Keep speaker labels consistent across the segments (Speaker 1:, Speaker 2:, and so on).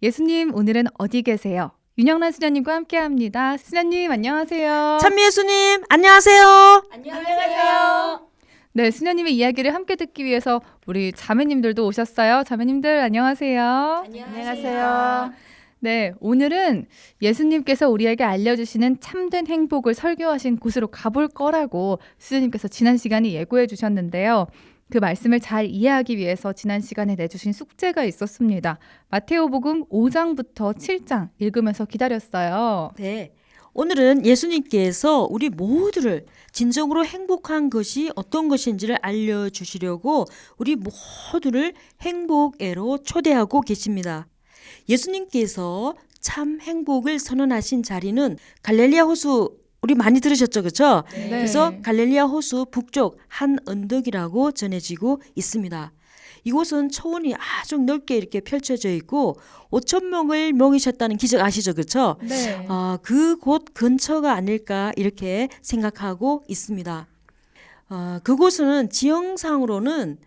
Speaker 1: 예수님, 오늘은 어디 계세요? 윤영란 수녀님과 함께합니다. 수녀님, 안녕하세요.
Speaker 2: 찬미예수님, 안녕하세요.
Speaker 3: 안녕하세요.
Speaker 1: 네, 수녀님의 이야기를 함께 듣기 위해서 우리 자매님들도 오셨어요. 자매님들, 안녕하세요.
Speaker 3: 안녕하세요.
Speaker 1: 네, 오늘은 예수님께서 우리에게 알려주시는 참된 행복을 설교하신 곳으로 가볼 거라고 수녀님께서 지난 시간에 예고해 주셨는데요. 그 말씀을 잘 이해하기 위해서 지난 시간에 내주신 숙제가 있었습니다. 마테오복음 5장부터 7장 읽으면서 기다렸어요.
Speaker 2: 네, 오늘은 예수님께서 우리 모두를 진정으로 행복한 것이 어떤 것인지를 알려주시려고 우리 모두를 행복에로 초대하고 계십니다. 예수님께서 참 행복을 선언하신 자리는 갈릴리아 호수, 우리 많이 들으셨죠, 그렇죠?
Speaker 1: 네.
Speaker 2: 그래서 갈릴리아 호수 북쪽 한 언덕이라고 전해지고 있습니다. 이곳은 초원이 아주 넓게 이렇게 펼쳐져 있고 5천 명을 먹이셨다는 기적 아시죠, 그렇죠?
Speaker 1: 네.
Speaker 2: 그곳 근처가 아닐까 이렇게 생각하고 있습니다. 그곳은 지형상으로는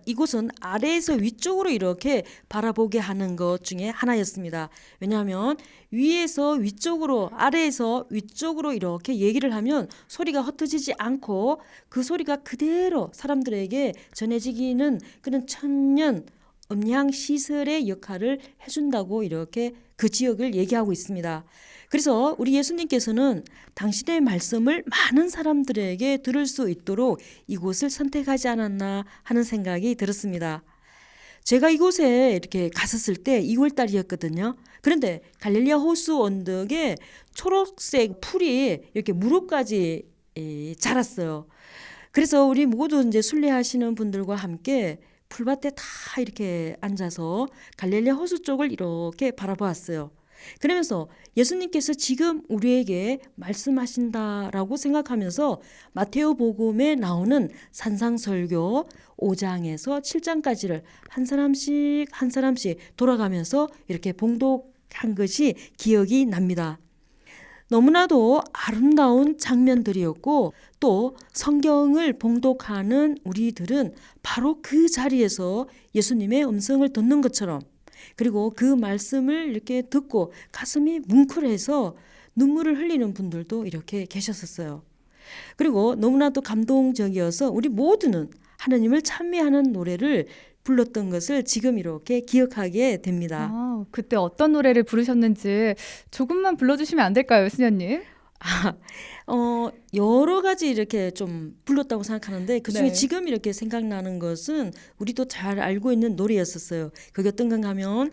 Speaker 2: 이곳은 아래에서 위쪽으로 이렇게 바라보게 하는 것 중에 하나였습니다. 왜냐하면 위에서 위쪽으로, 아래에서 위쪽으로 이렇게 얘기를 하면 소리가 흩어지지 않고 그 소리가 그대로 사람들에게 전해지기는 그런 천년 음향 시설의 역할을 해준다고 이렇게 그 지역을 얘기하고 있습니다. 그래서 우리 예수님께서는 당신의 말씀을 많은 사람들에게 들을 수 있도록 이곳을 선택하지 않았나 하는 생각이 들었습니다. 제가 이곳에 이렇게 갔었을 때 2월달이었거든요. 그런데 갈릴리아 호수 언덕에 초록색 풀이 이렇게 무릎까지 자랐어요. 그래서 우리 모두 이제 순례하시는 분들과 함께 풀밭에 다 이렇게 앉아서 갈릴리아 호수 쪽을 이렇게 바라보았어요. 그러면서 예수님께서 지금 우리에게 말씀하신다라고 생각하면서 마테오 복음에 나오는 산상설교 5장에서 7장까지를 한 사람씩 돌아가면서 이렇게 봉독한 것이 기억이 납니다. 너무나도 아름다운 장면들이었고 또 성경을 봉독하는 우리들은 바로 그 자리에서 예수님의 음성을 듣는 것처럼 그리고 그 말씀을 이렇게 듣고 가슴이 뭉클해서 눈물을 흘리는 분들도 이렇게 계셨었어요. 그리고 너무나도 감동적이어서 우리 모두는 하나님을 찬미하는 노래를 불렀던 것을 지금 이렇게 기억하게 됩니다.
Speaker 1: 그때 어떤 노래를 부르셨는지 조금만 불러주시면 안 될까요, 수녀님?
Speaker 2: 여러 가지 이렇게 좀 불렀다고 생각하는데 그중에
Speaker 1: 네.
Speaker 2: 지금 이렇게 생각나는 것은 우리도 잘 알고 있는 노래였었어요. 그게 어떤 건가 하면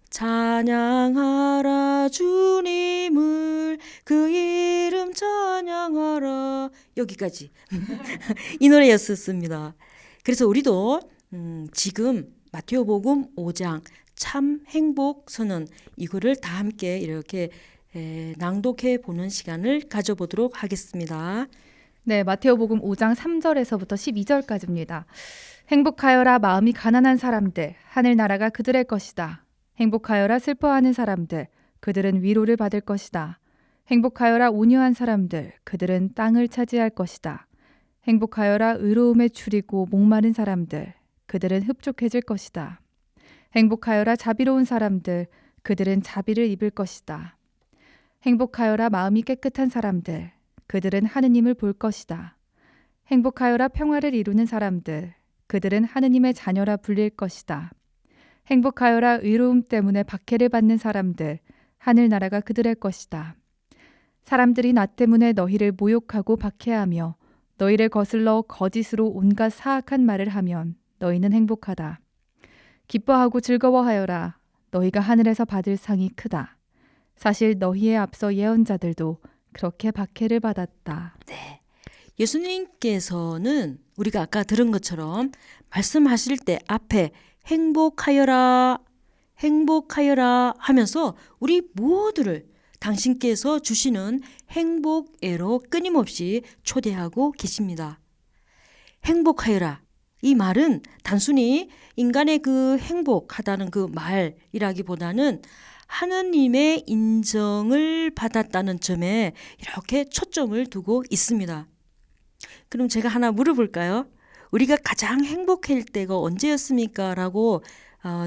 Speaker 2: 찬양하라 주님을 그 이름 찬양하라 여기까지 이 노래였었습니다. 그래서 우리도 지금 마테오복음 5장 참 행복 선언 이거를 다 함께 이렇게 낭독해 보는 시간을 가져보도록 하겠습니다.
Speaker 1: 네, 마테오복음 5장 3절에서부터 12절까지입니다. 행복하여라 마음이 가난한 사람들, 하늘나라가 그들의 것이다. 행복하여라 슬퍼하는 사람들, 그들은 위로를 받을 것이다. 행복하여라 온유한 사람들, 그들은 땅을 차지할 것이다. 행복하여라 의로움에 줄이고 목마른 사람들, 그들은 흡족해질 것이다. 행복하여라 자비로운 사람들, 그들은 자비를 입을 것이다. 행복하여라 마음이 깨끗한 사람들, 그들은 하느님을 볼 것이다. 행복하여라 평화를 이루는 사람들, 그들은 하느님의 자녀라 불릴 것이다. 행복하여라 의로움 때문에 박해를 받는 사람들, 하늘나라가 그들의 것이다. 사람들이 나 때문에 너희를 모욕하고 박해하며 너희를 거슬러 거짓으로 온갖 사악한 말을 하면 너희는 행복하다. 기뻐하고 즐거워하여라. 너희가 하늘에서 받을 상이 크다. 사실 너희의 앞서 예언자들도 그렇게 박해를 받았다.
Speaker 2: 네. 예수님께서는 우리가 아까 들은 것처럼 말씀하실 때 앞에 행복하여라, 행복하여라 하면서 우리 모두를 당신께서 주시는 행복에로 끊임없이 초대하고 계십니다. 행복하여라. 이 말은 단순히 인간의 그 행복하다는 그 말이라기보다는 하느님의 인정을 받았다는 점에 이렇게 초점을 두고 있습니다. 그럼 제가 하나 물어볼까요? 우리가 가장 행복할 때가 언제였습니까? 라고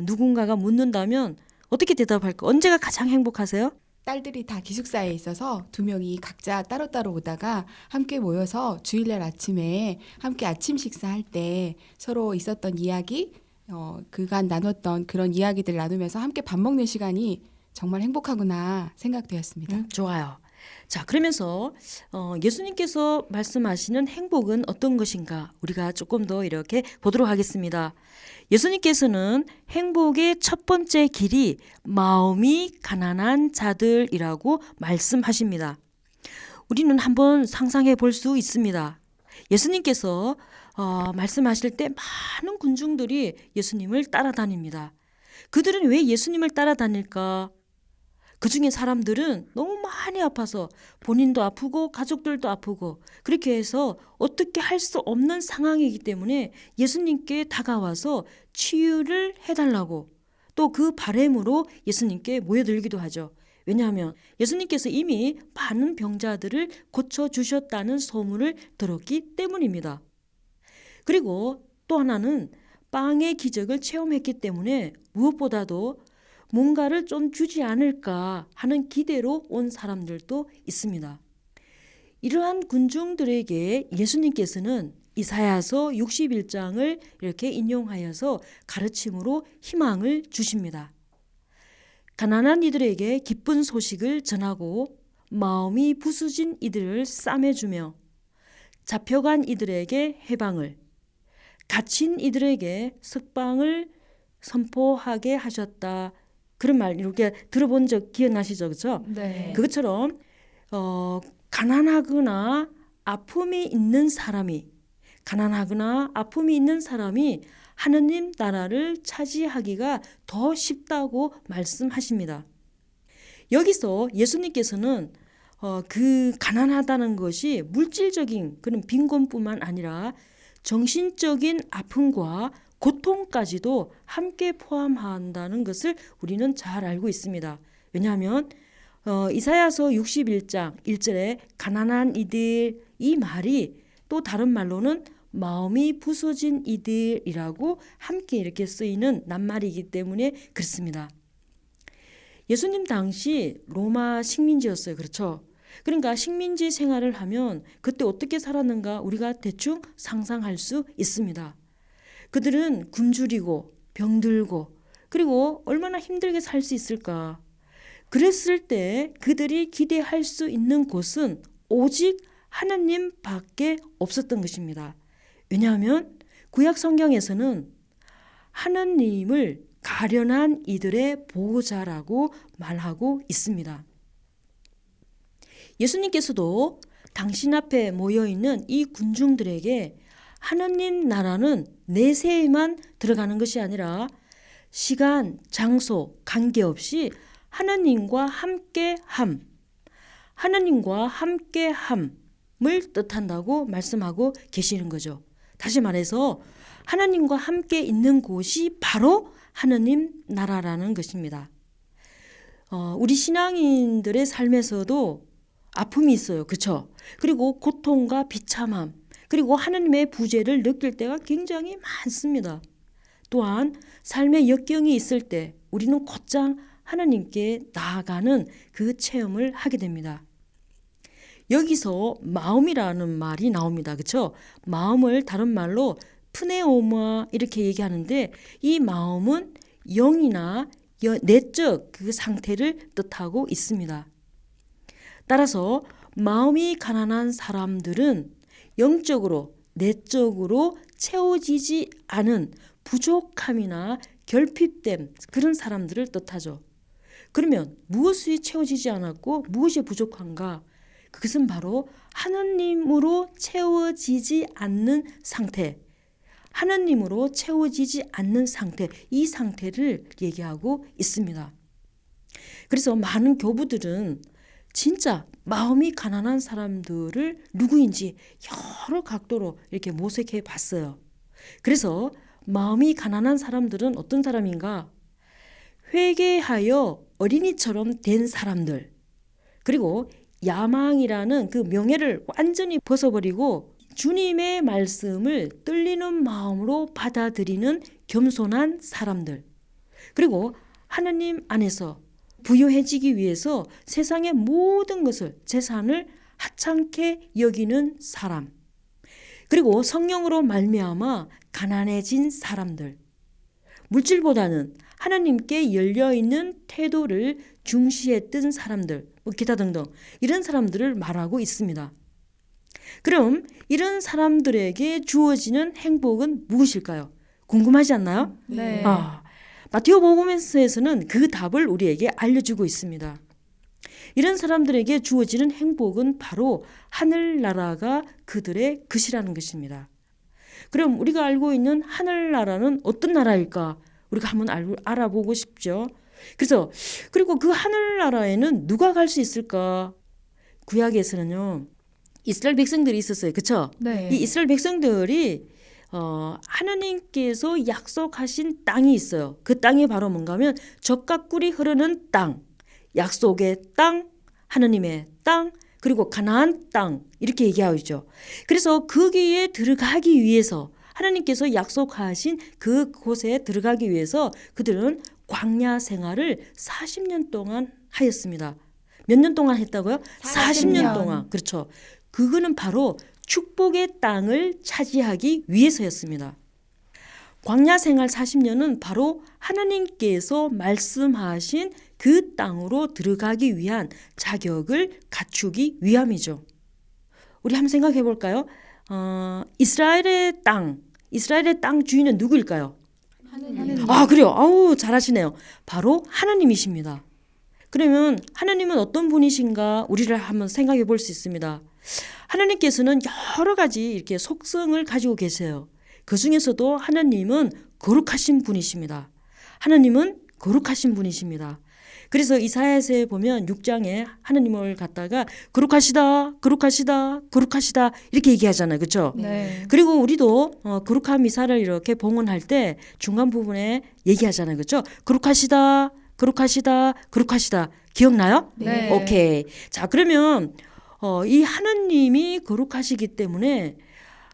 Speaker 2: 누군가가 묻는다면 어떻게 대답할까? 언제가 가장 행복하세요?
Speaker 3: 딸들이 다 기숙사에 있어서 두 명이 각자 따로따로 오다가 함께 모여서 주일날 아침에 함께 아침 식사할 때 서로 있었던 이야기, 그간 나눴던 그런 이야기들 나누면서 함께 밥 먹는 시간이 정말 행복하구나 생각되었습니다.
Speaker 2: 좋아요. 자, 그러면서 예수님께서 말씀하시는 행복은 어떤 것인가 우리가 조금 더 이렇게 보도록 하겠습니다. 예수님께서는 행복의 첫 번째 길이 마음이 가난한 자들이라고 말씀하십니다. 우리는 한번 상상해 볼 수 있습니다. 예수님께서 말씀하실 때 많은 군중들이 예수님을 따라다닙니다. 그들은 왜 예수님을 따라다닐까? 그 중에 사람들은 너무 많이 아파서 본인도 아프고 가족들도 아프고 그렇게 해서 어떻게 할 수 없는 상황이기 때문에 예수님께 다가와서 치유를 해달라고 또 그 바람으로 예수님께 모여들기도 하죠. 왜냐하면 예수님께서 이미 많은 병자들을 고쳐주셨다는 소문을 들었기 때문입니다. 그리고 또 하나는 빵의 기적을 체험했기 때문에 무엇보다도 뭔가를 좀 주지 않을까 하는 기대로 온 사람들도 있습니다. 이러한 군중들에게 예수님께서는 이사야서 61장을 이렇게 인용하여서 가르침으로 희망을 주십니다. 가난한 이들에게 기쁜 소식을 전하고 마음이 부수진 이들을 싸매주며 잡혀간 이들에게 해방을, 갇힌 이들에게 석방을 선포하게 하셨다. 그런 말 이렇게 들어본 적 기억나시죠? 그렇죠?
Speaker 1: 네.
Speaker 2: 그것처럼 가난하거나 아픔이 있는 사람이 하느님 나라를 차지하기가 더 쉽다고 말씀하십니다. 여기서 예수님께서는 그 가난하다는 것이 물질적인 그런 빈곤뿐만 아니라 정신적인 아픔과 고통까지도 함께 포함한다는 것을 우리는 잘 알고 있습니다. 왜냐하면 이사야서 61장 1절에 가난한 이들 이 말이 또 다른 말로는 마음이 부서진 이들이라고 함께 이렇게 쓰이는 낱말이기 때문에 그렇습니다. 예수님 당시 로마 식민지였어요. 그렇죠? 그러니까 식민지 생활을 하면 그때 어떻게 살았는가 우리가 대충 상상할 수 있습니다. 그들은 굶주리고 병들고 그리고 얼마나 힘들게 살 수 있을까. 그랬을 때 그들이 기대할 수 있는 곳은 오직 하나님밖에 없었던 것입니다. 왜냐하면 구약 성경에서는 하나님을 가련한 이들의 보호자라고 말하고 있습니다. 예수님께서도 당신 앞에 모여있는 이 군중들에게 하나님 나라는 내세에만 들어가는 것이 아니라 시간, 장소, 관계없이 하나님과 함께함을 뜻한다고 말씀하고 계시는 거죠. 다시 말해서 하나님과 함께 있는 곳이 바로 하나님 나라라는 것입니다. 우리 신앙인들의 삶에서도 아픔이 있어요. 그렇죠? 그리고 고통과 비참함 그리고 하나님의 부재를 느낄 때가 굉장히 많습니다. 또한 삶의 역경이 있을 때 우리는 곧장 하나님께 나아가는 그 체험을 하게 됩니다. 여기서 마음이라는 말이 나옵니다. 그렇죠? 마음을 다른 말로 프네오마 이렇게 얘기하는데 이 마음은 영이나 내적 그 상태를 뜻하고 있습니다. 따라서 마음이 가난한 사람들은 영적으로, 내적으로 채워지지 않은 부족함이나 결핍됨 그런 사람들을 뜻하죠. 그러면 무엇이 채워지지 않았고 무엇이 부족한가? 그것은 바로 하나님으로 채워지지 않는 상태, 하나님으로 채워지지 않는 상태, 이 상태를 얘기하고 있습니다. 그래서 많은 교부들은 진짜 마음이 가난한 사람들을 누구인지 여러 각도로 이렇게 모색해 봤어요. 그래서 마음이 가난한 사람들은 어떤 사람인가? 회개하여 어린이처럼 된 사람들, 그리고 야망이라는 그 명예를 완전히 벗어버리고 주님의 말씀을 떨리는 마음으로 받아들이는 겸손한 사람들, 그리고 하나님 안에서 부유해지기 위해서 세상의 모든 것을 재산을 하찮게 여기는 사람, 그리고 성령으로 말미암아 가난해진 사람들, 물질보다는 하나님께 열려있는 태도를 중시했던 사람들, 기타 등등 이런 사람들을 말하고 있습니다. 그럼 이런 사람들에게 주어지는 행복은 무엇일까요? 궁금하지 않나요?
Speaker 1: 네.
Speaker 2: 마테오 복음서에서는 그 답을 우리에게 알려주고 있습니다. 이런 사람들에게 주어지는 행복은 바로 하늘나라가 그들의 것이라는 것입니다. 그럼 우리가 알고 있는 하늘나라는 어떤 나라일까? 우리가 한번 알아보고 싶죠. 그리고 그 하늘나라에는 누가 갈 수 있을까? 구약에서는요, 이스라엘 백성들이 있었어요. 그렇죠?
Speaker 1: 네.
Speaker 2: 이 이스라엘 백성들이 하나님께서 약속하신 땅이 있어요. 그 땅이 바로 뭔가 하면 젖과 꿀이 흐르는 땅, 약속의 땅, 하나님의 땅, 그리고 가나안 땅 이렇게 얘기하죠. 그래서 거기에 들어가기 위해서 하나님께서 약속하신 그곳에 들어가기 위해서 그들은 광야 생활을 40년 동안 하였습니다. 몇 년 동안 했다고요? 40년 동안. 그렇죠. 그거는 바로 축복의 땅을 차지하기 위해서였습니다. 광야 생활 40년은 바로 하나님께서 말씀하신 그 땅으로 들어가기 위한 자격을 갖추기 위함이죠. 우리 한번 생각해 볼까요? 이스라엘의 땅 주인은 누구일까요?
Speaker 3: 하느님.
Speaker 2: 그래요. 아우, 잘하시네요. 바로 하나님이십니다. 그러면 하나님은 어떤 분이신가 우리를 한번 생각해 볼 수 있습니다. 하나님께서는 여러 가지 이렇게 속성을 가지고 계세요. 그 중에서도 하나님은 거룩하신 분이십니다. 하나님은 거룩하신 분이십니다. 그래서 이사야서에 보면 6장에 하나님을 갖다가 거룩하시다, 거룩하시다, 거룩하시다 이렇게 얘기하잖아요. 그렇죠?
Speaker 1: 네.
Speaker 2: 그리고 우리도 거룩한 미사를 이렇게 봉헌할 때 중간 부분에 얘기하잖아요. 그렇죠? 거룩하시다, 거룩하시다, 거룩하시다. 기억나요?
Speaker 1: 네.
Speaker 2: 오케이. 자, 그러면 이 하나님이 거룩하시기 때문에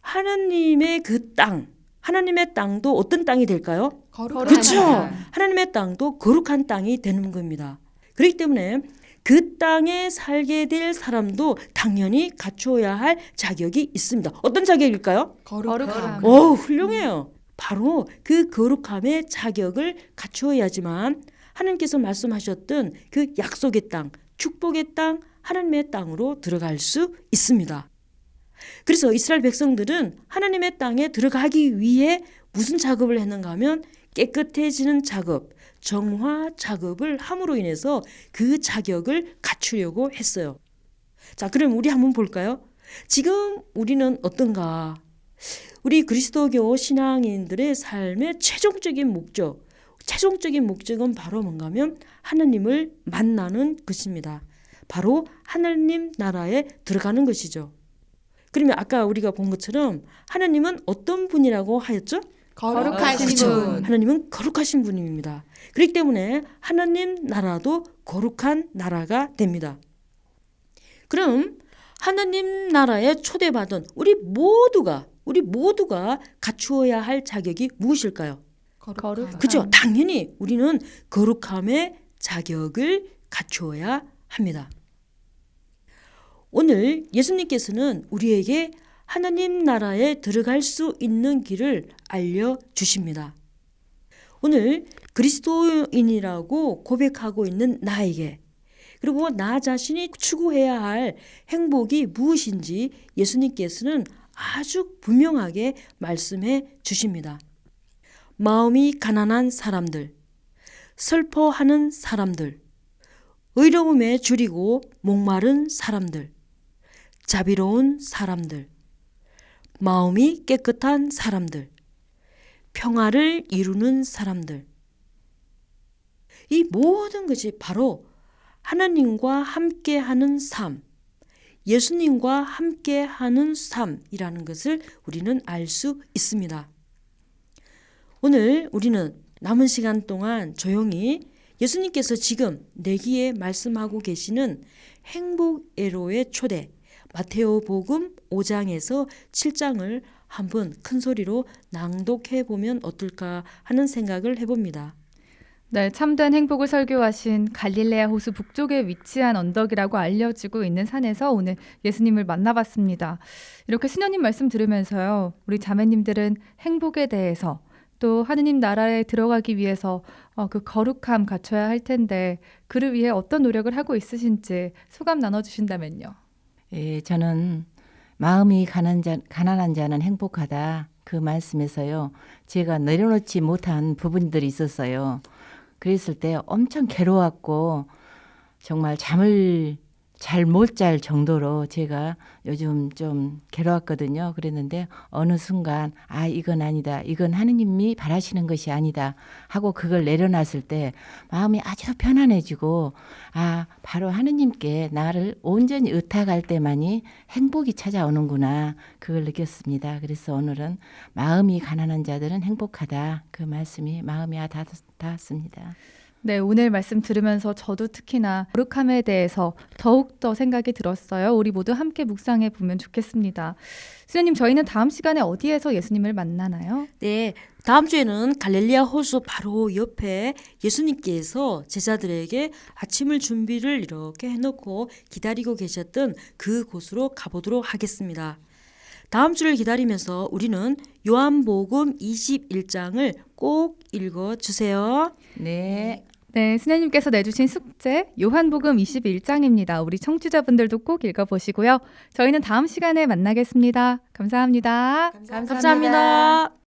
Speaker 2: 하나님의 그 땅, 하나님의 땅도 어떤 땅이 될까요?
Speaker 3: 거룩한
Speaker 2: 그렇죠.
Speaker 3: 땅.
Speaker 2: 하나님의 땅도 거룩한 땅이 되는 겁니다. 그렇기 때문에 그 땅에 살게 될 사람도 당연히 갖춰야 할 자격이 있습니다. 어떤 자격일까요?
Speaker 3: 거룩함.
Speaker 2: 훌륭해요. 바로 그 거룩함의 자격을 갖추어야지만 하나님께서 말씀하셨던 그 약속의 땅, 축복의 땅, 하나님의 땅으로 들어갈 수 있습니다. 그래서 이스라엘 백성들은 하나님의 땅에 들어가기 위해 무슨 작업을 했는가 하면 깨끗해지는 작업, 정화 작업을 함으로 인해서 그 자격을 갖추려고 했어요. 자, 그럼 우리 한번 볼까요? 지금 우리는 어떤가? 우리 그리스도교 신앙인들의 삶의 최종적인 목적은 바로 뭔가 하면 하나님을 만나는 것입니다. 바로 하나님 나라에 들어가는 것이죠. 그러면 아까 우리가 본 것처럼 하나님은 어떤 분이라고 하였죠?
Speaker 3: 거룩하신
Speaker 2: 그렇죠.
Speaker 3: 분.
Speaker 2: 하나님은 거룩하신 분입니다. 그렇기 때문에 하나님 나라도 거룩한 나라가 됩니다. 그럼 하나님 나라에 초대받은 우리 모두가 갖추어야 할 자격이 무엇일까요?
Speaker 3: 거룩함.
Speaker 2: 그렇죠. 당연히 우리는 거룩함의 자격을 갖추어야 합니다. 오늘 예수님께서는 우리에게 하나님 나라에 들어갈 수 있는 길을 알려주십니다. 오늘 그리스도인이라고 고백하고 있는 나에게, 그리고 나 자신이 추구해야 할 행복이 무엇인지 예수님께서는 아주 분명하게 말씀해 주십니다. 마음이 가난한 사람들, 슬퍼하는 사람들, 의로움에 줄이고 목마른 사람들, 자비로운 사람들, 마음이 깨끗한 사람들, 평화를 이루는 사람들. 이 모든 것이 바로 하나님과 함께하는 삶, 예수님과 함께하는 삶이라는 것을 우리는 알 수 있습니다. 오늘 우리는 남은 시간 동안 조용히 예수님께서 지금 내기에 말씀하고 계시는 행복애로의 초대, 마테오 복음 5장에서 7장을 한번 큰 소리로 낭독해 보면 어떨까 하는 생각을 해봅니다.
Speaker 1: 네, 참된 행복을 설교하신 갈릴레아 호수 북쪽에 위치한 언덕이라고 알려지고 있는 산에서 오늘 예수님을 만나봤습니다. 이렇게 수녀님 말씀 들으면서요, 우리 자매님들은 행복에 대해서 또 하느님 나라에 들어가기 위해서 그 거룩함 갖춰야 할 텐데 그를 위해 어떤 노력을 하고 있으신지 소감 나눠주신다면요.
Speaker 4: 예, 저는 마음이 가난한 자는 행복하다. 그 말씀에서요. 제가 내려놓지 못한 부분들이 있었어요. 그랬을 때 엄청 괴로웠고 정말 잠을 잘 못 잘 정도로 제가 요즘 좀 괴로웠거든요. 그랬는데 어느 순간 이건 아니다. 이건 하느님이 바라시는 것이 아니다 하고 그걸 내려놨을 때 마음이 아주 편안해지고 바로 하느님께 나를 온전히 의탁할 때만이 행복이 찾아오는구나. 그걸 느꼈습니다. 그래서 오늘은 마음이 가난한 자들은 행복하다. 그 말씀이 마음이 닿았습니다.
Speaker 1: 네, 오늘 말씀 들으면서 저도 특히나 거룩함에 대해서 더욱더 생각이 들었어요. 우리 모두 함께 묵상해 보면 좋겠습니다. 수녀님, 저희는 다음 시간에 어디에서 예수님을 만나나요?
Speaker 2: 네, 다음 주에는 갈릴리아 호수 바로 옆에 예수님께서 제자들에게 아침을 준비를 이렇게 해놓고 기다리고 계셨던 그 곳으로 가보도록 하겠습니다. 다음 주를 기다리면서 우리는 요한복음 21장을 꼭 읽어주세요.
Speaker 4: 네.
Speaker 1: 네, 수녀님께서 내주신 숙제 요한복음 21장입니다. 우리 청취자분들도 꼭 읽어보시고요. 저희는 다음 시간에 만나겠습니다. 감사합니다.
Speaker 2: 감사합니다.